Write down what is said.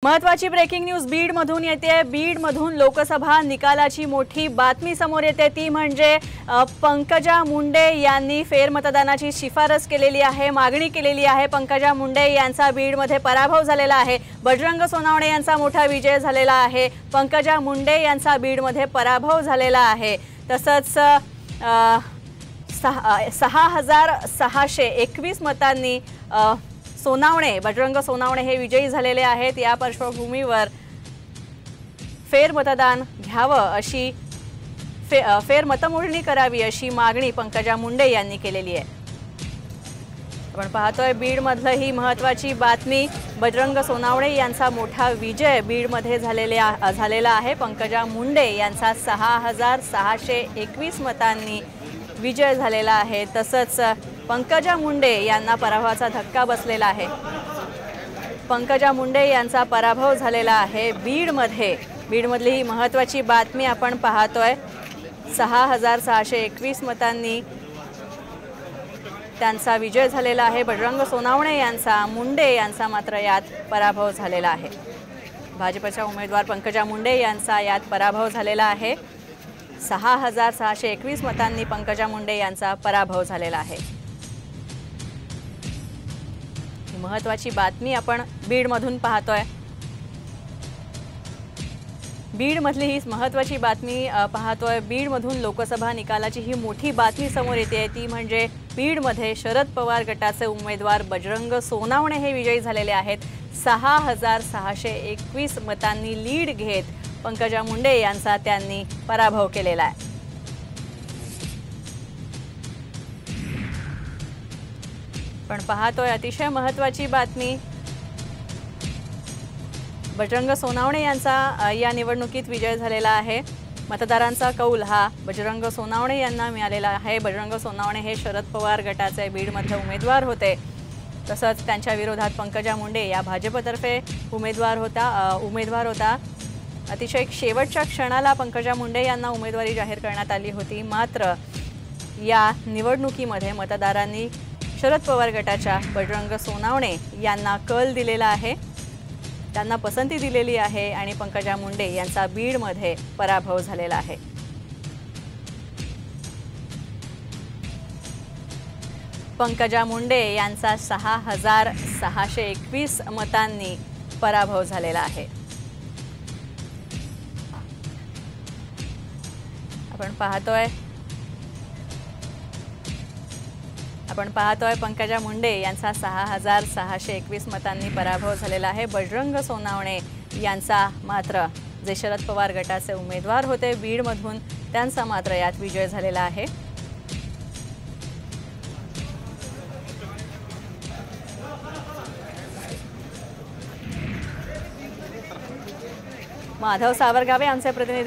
महत्वाची breaking news Beed मधून येते। बीड मधून लोकसभा निकालाची मोठी बातमी समोर येते, ती म्हणजे पंकजा मुंडे यांनी फेरमतदानाची शिफारस केलेली आहे, मागणी केलेली आहे। पंकजा मुंडे यांचा बीड मध्ये पराभव झालेला आहे। बजरंग सोनावणे यांचा मोठा विजय झालेला आहे। पंकजा मुंडे यांचा बीड मध्ये पराभव झालेला आहे। तसंच 6621 मतांनी बजरंग सोनावणे हे विजयी झालेले आहेत। या पार्श्वभूमीवर फेरमतदान घ्यावं अशी फेरमतमोजणी करावी अशी मागणी पंकजा मुंडे यांनी केलेली आहे। आपण पाहतोय बीड मधलं ही महत्त्वाची बातमी, बजरंग सोनावणे यांचा मोठा विजय बीड मध्ये झालेला आहे। पंकजा मुंडे यांचा 6621 मतांनी विजय झालेला आहे। तसंच पंकजा मुंडे यांना पराभवाचा धक्का बसलेला आहे। पंकजा मुंडे यांचा पराभव झालेला आहे बीड मधली ही महत्त्वाची बातमी आपण पाहतोय। 6621 मतांनी त्यांचा विजय झालेला आहे। बजरंग सोनावणे यांचा, मुंडे यांचा मात्र यात पराभव झालेला आहे। भाजपच्या उमेदवार पंकजा मुंडे यांचा यात पराभव झालेला आहे। 6621 मतांनी पंकजा मुंडे यांचा पराभव झालेला आहे। ही महत्त्वाची बातमी आपण बीड मधून पाहतोय। बीड मधली ही महत्त्वाची बातमी पाहतोय। बीड मधून लोकसभा निकालाची ही मोठी बातमी समोर येते, ती म्हणजे बीड मध्ये शरद पवार गटाचे उमेदवार बजरंग सोनावणे हे विजयी झालेले आहेत। 6621 मतांनी लीड घेत पंकजा मुंडे यांचा त्यांनी पराभव केलेला आहे। पण पाहतोय अतिशय महत्त्वाची बातमी, बजरंग सोनावणे यांचा या निवडणुकीत विजय झालेला आहे। मतदारांचा कौल हा बजरंग सोनावणे यांना मिळालेला आहे। बजरंग सोनावणे हे शरद पवार गटाचे बीड मधले उमेदवार होते। तसंच त्यांच्या विरोधात पंकजा मुंडे या भाजपतर्फे उमेदवार होता। अतिशय शेवटच्या क्षणाला पंकजा मुंडे यांना उमेदवारी जाहीर करण्यात आली होती, मात्र या निवडणुकीमध्ये मतदारांनी शरद पवार गटाच्या बजरंग सोनावणे यांना कल दिलेला आहे, त्यांना पसंती दिलेली आहे आणि पंकजा मुंडे यांचा बीडमध्ये पराभव झालेला आहे। पंकजा मुंडे यांचा 6621 मतांनी पराभव झालेला आहे। आपण पाहतोय पंकजा मुंडे यांचा 6621 मतांनी पराभव झालेला आहे। बजरंग सोनावणे यांचा मात्र, जे शरद पवार गटाचे उमेदवार होते बीडमधून, त्यांचा मात्र यात विजय झालेला आहे। माधव सावरगावे आमचे प्रतिनिधी